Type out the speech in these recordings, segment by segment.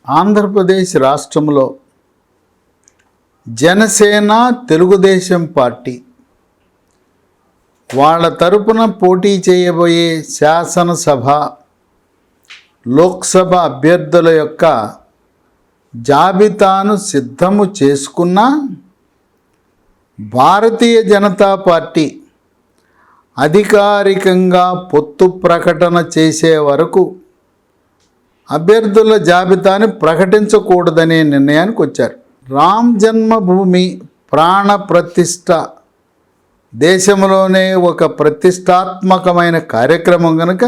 ఆంధ్రప్రదేశ్ రాష్ట్రంలో జనసేన తెలుగుదేశం పార్టీ వాళ్ళ తరపున పోటీ చేయబోయే శాసనసభ లోక్సభ అభ్యర్థుల యొక్క జాబితాను సిద్ధము చేసుకున్న భారతీయ జనతా పార్టీ అధికారికంగా పొత్తు ప్రకటన చేసే వరకు అభ్యర్థుల జాబితాని ప్రకటించకూడదనే నిర్ణయానికి వచ్చారు. రామ్ జన్మభూమి ప్రాణ ప్రతిష్ఠ దేశంలోనే ఒక ప్రతిష్టాత్మకమైన కార్యక్రమం కనుక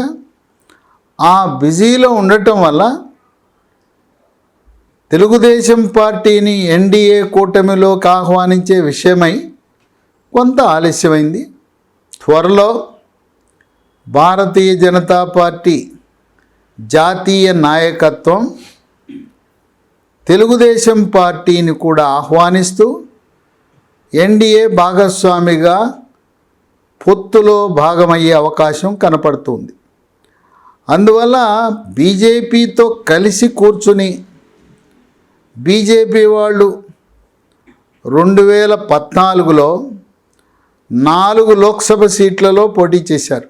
ఆ బిజీలో ఉండటం వల్ల తెలుగుదేశం పార్టీని ఎన్డీఏ కూటమిలోకి ఆహ్వానించే విషయమై కొంత ఆలస్యమైంది. త్వరలో భారతీయ జనతా పార్టీ జాతీయ నాయకత్వం తెలుగుదేశం పార్టీని కూడా ఆహ్వానిస్తూ ఎన్డీఏ భాగస్వామిగా పొత్తులో భాగమయ్యే అవకాశం కనపడుతుంది. అందువల్ల బీజేపీతో కలిసి కూర్చుని బీజేపీ వాళ్ళు 2014లో 4 లోక్సభ సీట్లలో పోటీ చేశారు,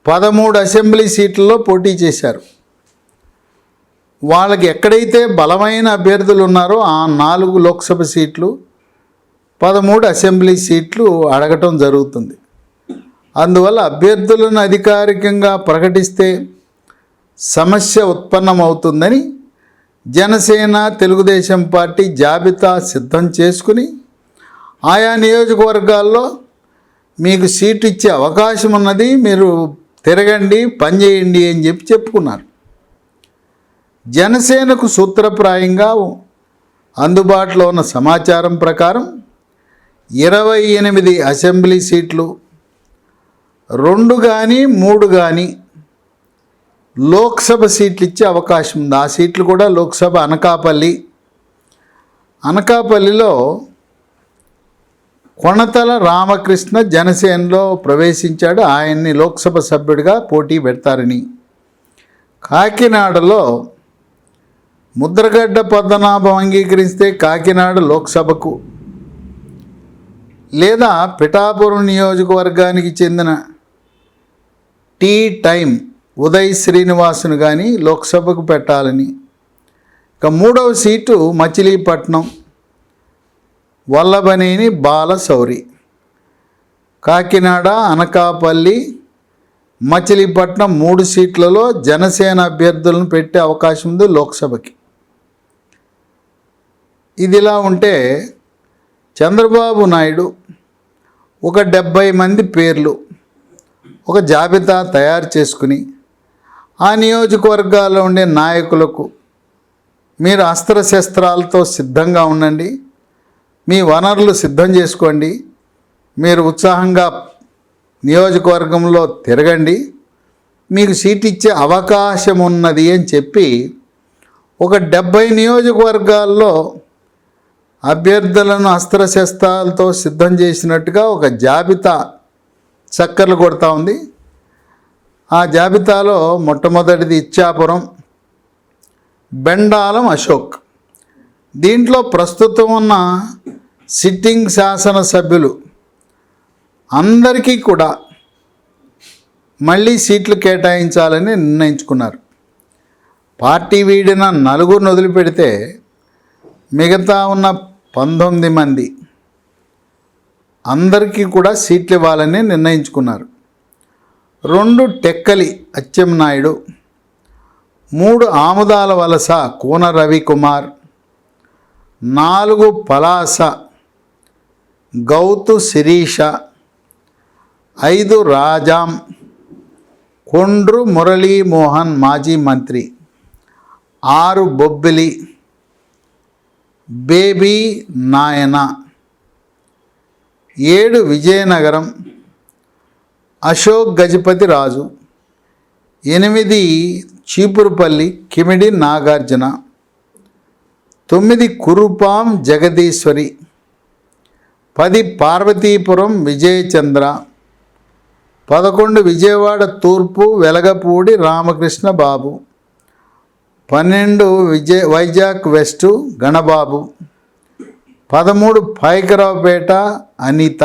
13 అసెంబ్లీ సీట్లలో పోటీ చేశారు. వాళ్ళకి ఎక్కడైతే బలమైన అభ్యర్థులు ఉన్నారో ఆ 4 లోక్సభ సీట్లు 13 అసెంబ్లీ సీట్లు అడగటం జరుగుతుంది. అందువల్ల అభ్యర్థులను అధికారికంగా ప్రకటిస్తే సమస్య ఉత్పన్నమవుతుందని జనసేన తెలుగుదేశం పార్టీ జాబితా సిద్ధం చేసుకుని ఆయా నియోజకవర్గాల్లో మీకు సీటు ఇచ్చే అవకాశం ఉన్నది, మీరు తిరగండి, పనిచేయండి అని చెప్పుకున్నారు. జనసేనకు సూత్రప్రాయంగా అందుబాటులో ఉన్న సమాచారం ప్రకారం 28 అసెంబ్లీ సీట్లు, 2 కానీ 3 కానీ లోక్సభ సీట్లు ఇచ్చే అవకాశం ఉంది. ఆ సీట్లు కూడా లోక్సభ అనకాపల్లిలో కొణతల రామకృష్ణ జనసేనలో ప్రవేశించాడు. ఆయన్ని లోక్సభ సభ్యుడిగా పోటీ పెడతారని. కాకినాడలో ముద్రగడ్డ పద్మనాభం అంగీకరిస్తే కాకినాడ లోక్సభకు, లేదా పిఠాపురం నియోజకవర్గానికి చెందిన టీ టైం ఉదయ్ శ్రీనివాసును కానీ లోక్సభకు పెట్టాలని. ఇక 3వ సీటు మచిలీపట్నం వల్లభనేని బాలశౌరి. కాకినాడ, అనకాపల్లి, మచిలీపట్నం 3 సీట్లలో జనసేన అభ్యర్థులను పెట్టే అవకాశం ఉంది లోక్సభకి. ఇదిలా ఉంటే చంద్రబాబు నాయుడు ఒక 70 మంది పేర్లు ఒక జాబితా తయారు చేసుకుని ఆ నియోజకవర్గాల్లో ఉండే నాయకులకు మీరు అస్త్రశస్త్రాలతో సిద్ధంగా ఉండండి, మీ వనరులు సిద్ధం చేసుకోండి, మీరు ఉత్సాహంగా నియోజకవర్గంలో తిరగండి, మీకు సీట్ ఇచ్చే అవకాశం ఉన్నది అని చెప్పి ఒక 70 నియోజకవర్గాల్లో అభ్యర్థులను అస్త్రశస్త్రాలతో సిద్ధం చేసినట్టుగా ఒక జాబితా చక్కర్లు కొడతా ఉంది. ఆ జాబితాలో మొట్టమొదటిది ఇచ్చాపురం, బెండాలం అశోక్. దీంట్లో ప్రస్తుతం ఉన్న సిట్టింగ్ శాసనసభ్యులు అందరికీ కూడా మళ్ళీ సీట్లు కేటాయించాలని నిర్ణయించుకున్నారు. పార్టీ వీడిన 4 వదిలిపెడితే మిగతా ఉన్న 19 మంది అందరికీ కూడా సీట్లు ఇవ్వాలని నిర్ణయించుకున్నారు. 2 టెక్కలి అచ్చెన్నాయుడు, 3 ఆముదాల వలస కోన రవికుమార్, 4 పలాస గౌతు శిరీష, 5 రాజాం కొండ్రు మురళీమోహన్ మాజీ మంత్రి, 6 బొబ్బిలి బేబీ నాయన, 7 విజయనగరం అశోక్ గజపతి రాజు, 8 చీపురుపల్లి కిమిడి నాగార్జున, 9 కురుపాం జగదీశ్వరి, 10 పార్వతీపురం విజయచంద్ర, 11 విజయవాడ తూర్పు వెలగపూడి రామకృష్ణ బాబు, 12 వైజాగ్ వెస్ట్ గణబాబు, 13 పాయకరావుపేట అనిత,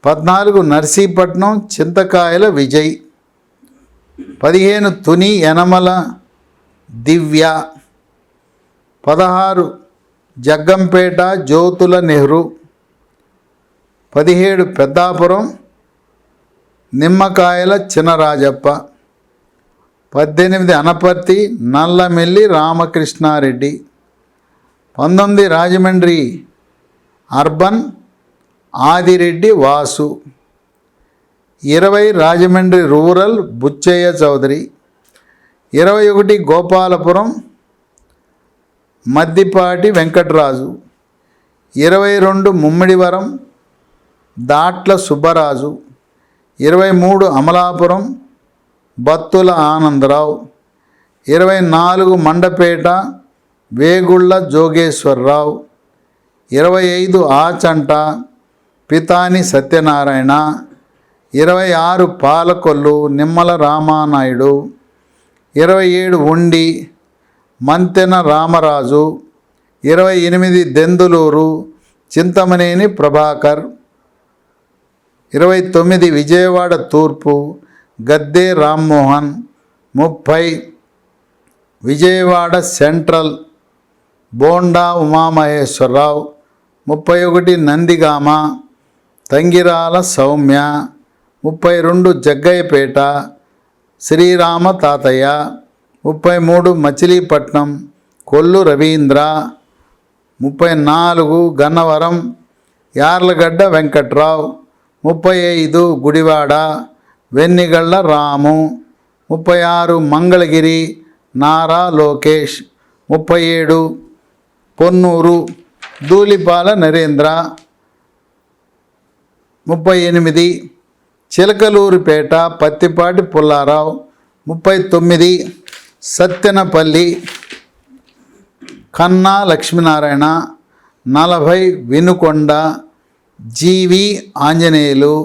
14 నర్సీపట్నం చింతకాయల విజయ్, 15 తుని యనమల దివ్య, 16 జగ్గంపేట జ్యోతుల నెహ్రూ, 17 పెద్దాపురం నిమ్మకాయల చినరాజప్ప, 18 అనపర్తి నల్లమెల్లి రామకృష్ణారెడ్డి, 19 రాజమండ్రి అర్బన్ ఆదిరెడ్డి వాసు, 20 రాజమండ్రి రూరల్ బుచ్చయ్య చౌదరి, 21 గోపాలపురం మద్దిపాటి వెంకటరాజు, 22 ముమ్మిడివరం దాట్ల సుబ్బరాజు, 23 అమలాపురం బత్తుల ఆనందరావు, 24 మండపేట వేగుళ్ళ జోగేశ్వరరావు, 25 ఆచంట పితాని సత్యనారాయణ, 26 పాలకొల్లు నిమ్మల రామానాయుడు, 27 ఉండి మంతెన రామరాజు, 28 దెందులూరు చింతమనేని ప్రభాకర్, 29 విజయవాడ తూర్పు గద్దే రామ్మోహన్, 30 విజయవాడ సెంట్రల్ బోండా ఉమామహేశ్వరరావు, 31 నందిగామ తంగిరాల సౌమ్య, 32 జగ్గయ్యపేట శ్రీరామ తాతయ్య, 33 మచిలీపట్నం కొల్లు రవీంద్ర, 34 గన్నవరం యార్లగడ్డ వెంకట్రావు, 35 గుడివాడ వెన్నిగళ్ళ రాము, 36 మంగళగిరి నారా లోకేష్, 37 పొన్నూరు ధూళిపాల నరేంద్ర, 38 చిలకలూరిపేట పత్తిపాటి పుల్లారావు, 39 సత్తెనపల్లి కన్నా లక్ష్మీనారాయణ, 40 వినుకొండ జీవి ఆంజనేయులు,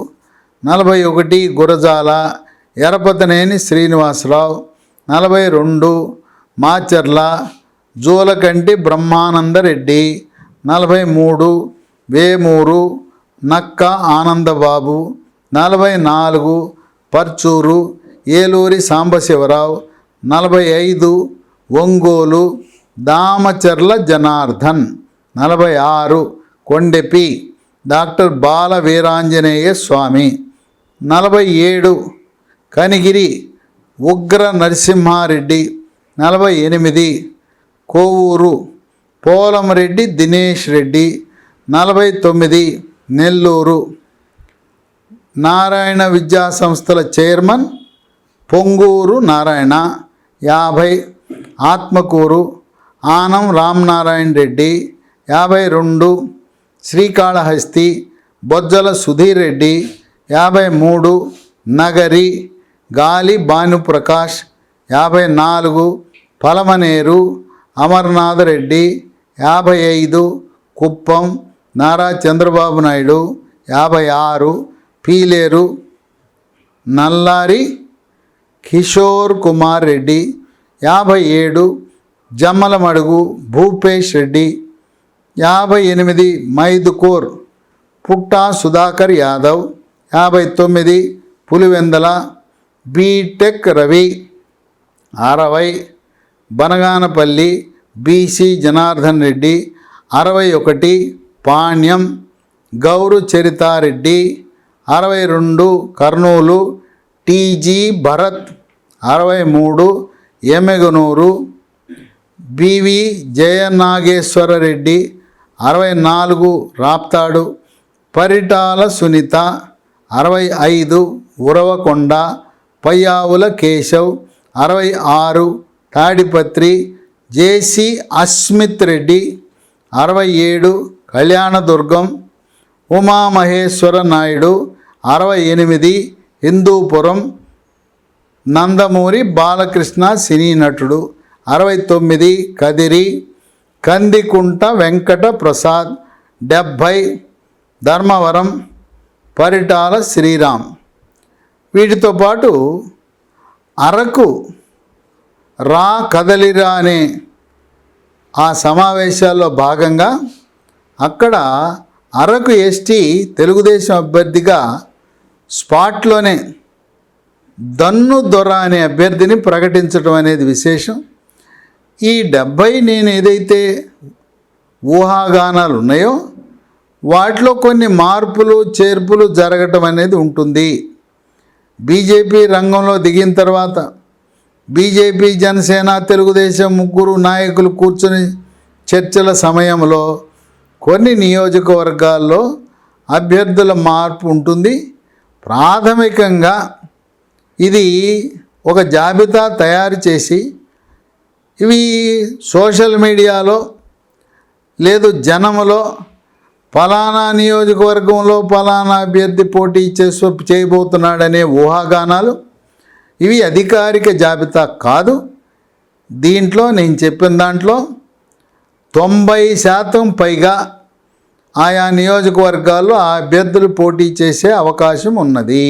41 గురజాల ఎరపతనేని శ్రీనివాసరావు, 42 మాచర్ల జూలకంటి బ్రహ్మానందరెడ్డి, 43 వేమూరు నక్క ఆనందబాబు, 44 పర్చూరు ఏలూరి సాంబశివరావు, 45 ఒంగోలు దామచర్ల జనార్దన్, 46 కొండెపి డాక్టర్ బాల వీరాంజనేయ స్వామి, 47 కనిగిరి ఉగ్ర నరసింహారెడ్డి, 48 కోవూరు పోలంరెడ్డి దినేష్ రెడ్డి, 49 నెల్లూరు నారాయణ విద్యా సంస్థల chairman Ponguru Narayana, 50 Atmakur Anam Ramanarayana Reddy, 52 Srikalahasti Bojjala Sudheer Reddy, 53 Nagari Gali Bhanuprakash, 54 Palamaner Amarnath Reddy, 55 Kuppam Nara Chandrababu Naidu, 56 Pileru Nallari Kishore Kumar Reddy, 57 Jammalamadugu Bhupesh Reddy, 58 Mydukur Putta Sudhakar Yadav, 59 Pulivendula BTech Ravi, 60 Banaganapalle BC Janardhan Reddy, 61 Panyam Gouru Charitha Reddy, 62 Kurnool TG Bharath, 63 Yemmiganur BV Jaya Nageswara Reddy, 64 Raptadu Paritala Sunitha, 65 Uravakonda Payyavula Keshav, 66 Tadipatri జేసి అస్మిత్ రెడ్డి, 67 కళ్యాణదుర్గం ఉమామహేశ్వర నాయుడు, 68 హిందూపురం నందమూరి బాలకృష్ణ సినీ నటుడు, 69 కదిరి కందికుంట వెంకట ప్రసాద్, 70 ధర్మవరం పరిటాల శ్రీరామ్. వీటితో పాటు అరకు రా కదలిరా అనే ఆ సమావేశాల్లో భాగంగా అక్కడ అరకు ఎస్టీ తెలుగుదేశం అభ్యర్థిగా స్పాట్లోనే దన్ను దొర అనే అభ్యర్థిని ప్రకటించడం అనేది విశేషం. ఈ 70 నేను ఏదైతే ఊహాగానాలు ఉన్నాయో వాటిలో కొన్ని మార్పులు చేర్పులు జరగటం అనేది ఉంటుంది. బీజేపీ రంగంలో దిగిన తర్వాత బీజేపీ జనసేన తెలుగుదేశం ముగ్గురు నాయకులు కూర్చొని చర్చల సమయంలో కొన్ని నియోజకవర్గాల్లో అభ్యర్థుల మార్పు ఉంటుంది. ప్రాథమికంగా ఇది ఒక జాబితా తయారు చేసి ఇవి సోషల్ మీడియాలో లేదు జనములో ఫలానా నియోజకవర్గంలో ఫలానా అభ్యర్థి పోటీ చేయబోతున్నాడనే ఊహాగానాలు ఇవి అధికారిక జాబితా కాదు. దీంట్లో నేను చెప్పిన దాంట్లో 90% పైగా ఆయా నియోజకవర్గాల్లో ఆ అభ్యర్థులు పోటీ చేసే అవకాశం ఉన్నది.